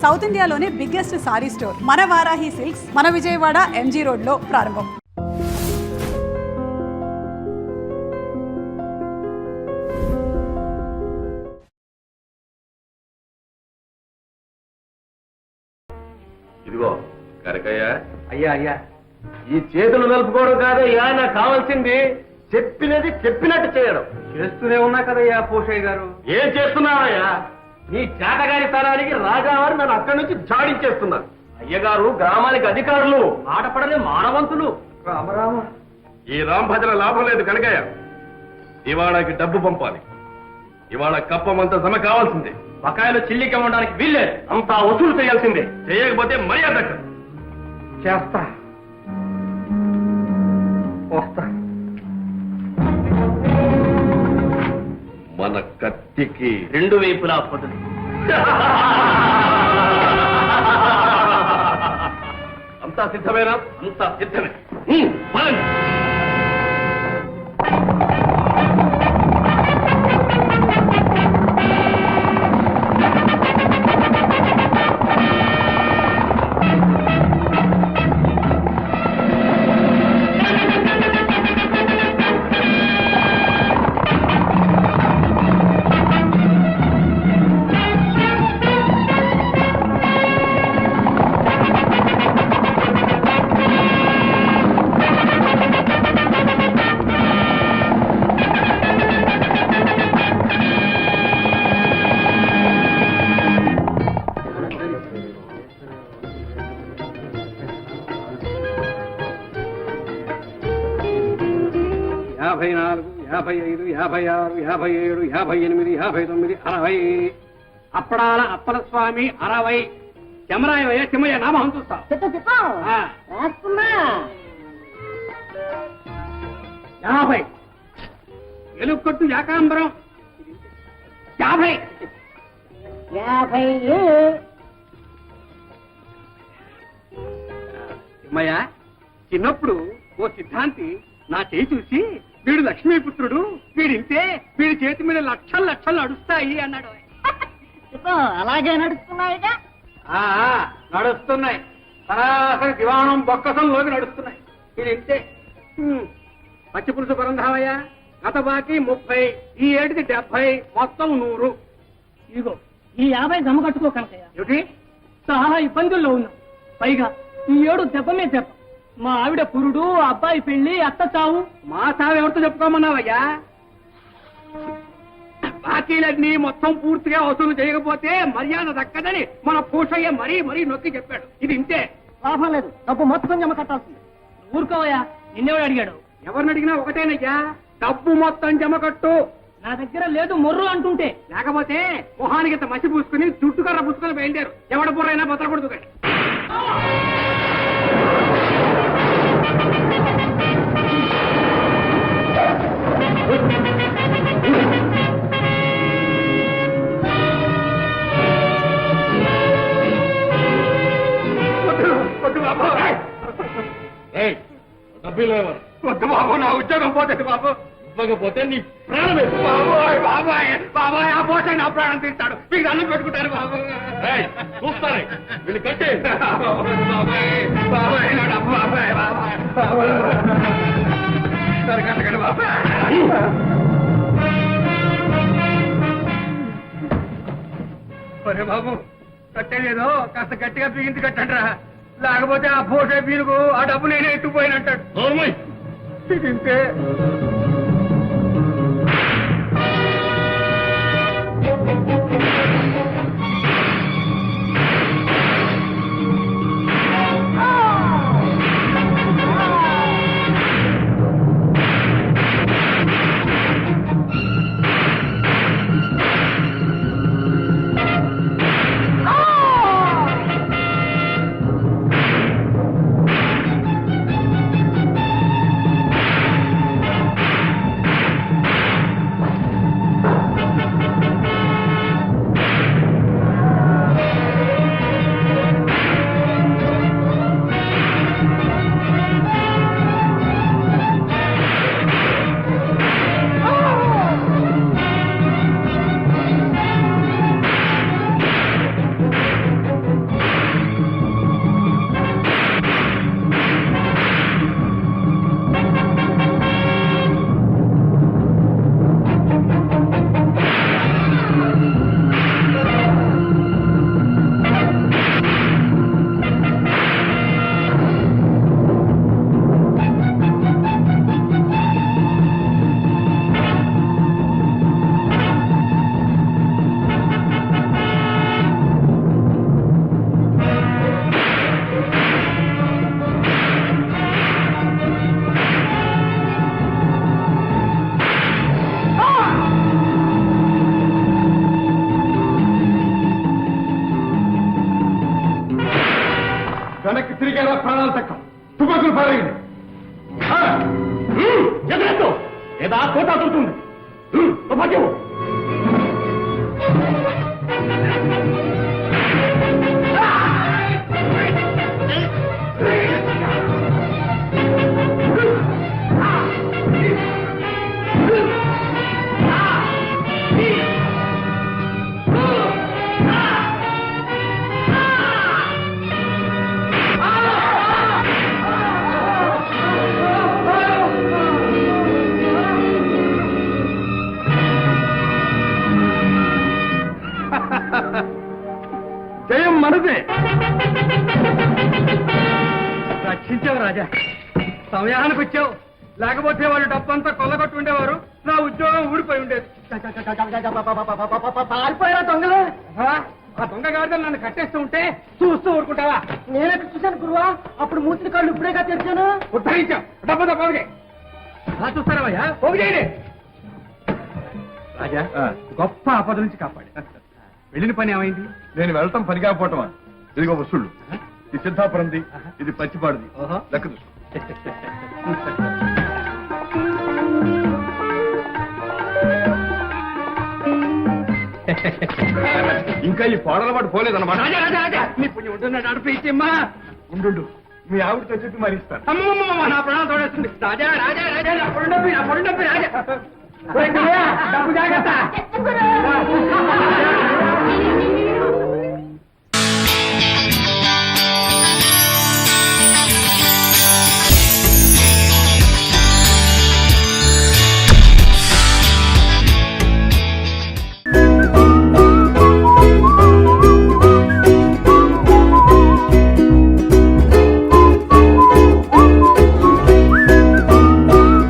South ఇండియాలోనే biggest sorry store మన Varahi silks మన విజయవాడ ఎంజీ రోడ్ లో ప్రారంభం. ఇదిగో కరకయ్య. అయ్యా అయ్యా, ఈ చేతులు నలుపుకోవడం కాదయ్యా, నాకు కావాల్సింది చెప్పినది చెప్పినట్టు చేయడం. చేస్తూనే ఉన్నా కదయ్యా పోషయ్య గారు. ఏం చేస్తున్నావయ్యా? నీ చేతగారి తరానికి రాజావారు నన్ను అక్కడి నుంచి జాడించేస్తున్నారు. అయ్యగారు గ్రామానికి అధికారులు, ఆటపడని మానవంతులు. రామరామ, ఈ రాంభజన లాభం లేదు కనకయ్య. ఇవాళకి డబ్బు పంపాలి. ఇవాళ కప్పమంత జమ కావాల్సిందే. బకాయిలు చిల్లికి ఇవ్వడానికి వీల్లేదు, అంతా వసూలు చేయాల్సిందే. చేయకపోతే మర్యాద చేస్తా, వస్తా. మన కత్తికి రెండు వైపులా పొదులు. అంతా సిద్ధమేనా? అంతా సిద్ధమే. పదండి. యాభై 55, 56, 57, 58, 59, 60. అప్పడాల అప్పల స్వామి 60. చెమరాయ చెమయ్య నామం చూస్తా. 50. ఎలుకొట్టు యాకాంబరం 50. చెమయ్య, చిన్నప్పుడు ఓ సిద్ధాంతి నా చేయి చూసి, వీడు లక్ష్మీపుత్రుడు, వీడింతే, వీడి చేతి మీద లక్షలు లక్షలు నడుస్తాయి అన్నాడు. అలాగే నడుస్తున్నాయిగా. నడుస్తున్నాయి. సరాసరి దివాణం బొక్కసంలోకి నడుస్తున్నాయి. వీడింతే. పచ్చి పులుసు పరంధామయ్య, గత బాకీ 30, ఈ ఏటిది 70, మొత్తం 100. ఇదిగో ఈ 50 జమ కట్టుకో కనకయ్య. ఏమిటి? చాలా ఇబ్బందుల్లో ఉన్నాం. పైగా ఈ ఏడు దెబ్బ మీద దెబ్బ. మా ఆవిడ పురుడు, అబ్బాయి పెళ్లి, అత్త చావు. మా సాగు ఎవరితో చెప్పుకోమన్నావయ్యా? బాకీలన్నీ మొత్తం పూర్తిగా వసూలు చేయకపోతే మర్యాద దక్కదని మన పూషయ్య మరీ మరీ నొక్కి చెప్పాడు. ఇది ఇంతే. లాభం లేదు, డబ్బు మొత్తం జమ కట్టాల్సింది. ఊరుకోవయ్యా, నిన్నెవడు అడిగాడు? ఎవరిని అడిగినా ఒకటేనయ్యా, డబ్బు మొత్తం జమ కట్టు. నా దగ్గర లేదు మొర్రు అంటుంటే. లేకపోతే మొహానికి ఇంత మసి పూసుకుని చుట్టుకర్ర పుచ్చుకొని బయలుదేరు. ఎవడ బుర్రైనా బతకూడదు కానీ. వద్దు బాబు, నా ఉద్యోగం పోతుంది బాబు. ఇవ్వకపోతే నీ ప్రాణమే. బాబాయ్ బాబాయ్ బాబాయ్, ఆ పోతే నా ప్రాణం తీస్తాడు. మీకు అన్నం పెట్టుకుంటారు బాబు. చూస్తానే వీళ్ళు కట్టే. బాబాయ్ బాబాయ్, నా డబ్బు బాబాయ్ బాబాయ్ బాబాయ్. సరే కట్టకండి బాబాయ్. ఒరే బాబు, కట్టేదేదో కాస్త గట్టిగా బిగించి కట్టండిరా. లేకపోతే ఆ పోసే బీరుకు ఆ డబ్బు నేనే ఎత్తుకుపోయినంటాడు. నోర్మై. ఇంతే. వెనక్కి తిరిగేలా ప్రాణాలు తక్క తుపాకులు పారేయండి ఎదురెత్తు ఏదా కోట దొరుకుతుంది తుపాకి జయం మనదే రక్షించావు రాజా సమయానికి వచ్చావు లేకపోతే వాళ్ళు డబ్బంతా కొల్లగొట్టి ఉండేవారు నా ఉద్యోగం ఊడిపోయి ఉండేది పారిపోయారా దొంగలు ఆ దొంగ గారితో నన్ను కట్టేస్తూ ఉంటే చూస్తూ ఊరుకుంటావా నేనెక్కడ చూశాను గురువా అప్పుడు మూసిన కాళ్ళు ఇప్పుడేగా తెరిచాను ఉద్ధరించావు డబ్బంతా పోగే అలా చూస్తారావయ్యా పోగు చేయండి రాజా గొప్ప ఆపద నుంచి కాపాడి వెళ్ళిన పని ఏమైంది నేను వెళ్ళటం పని కాకపోవటమా ఇదిగో వసూళ్ళు ఇది సిద్ధాపురంది ఇది పచ్చిపాడుది లెక్క చూసుకో ఇంకా ఈ పాడల పాటు పోలేదన్నమాట రాజా రాజా రాజా నీ పుణ్యం ఉంటున్నాడు నడిపించమ్మా ఉండు మీ ఆవిడతో చెప్పి మరి ఇస్తాను అమ్మమ్మ నా ప్రాణాలు తోడేస్తుంది రాజా రాజా రాజా నా పొడి నొప్పి రాజా డబ్బు జాగ్రత్త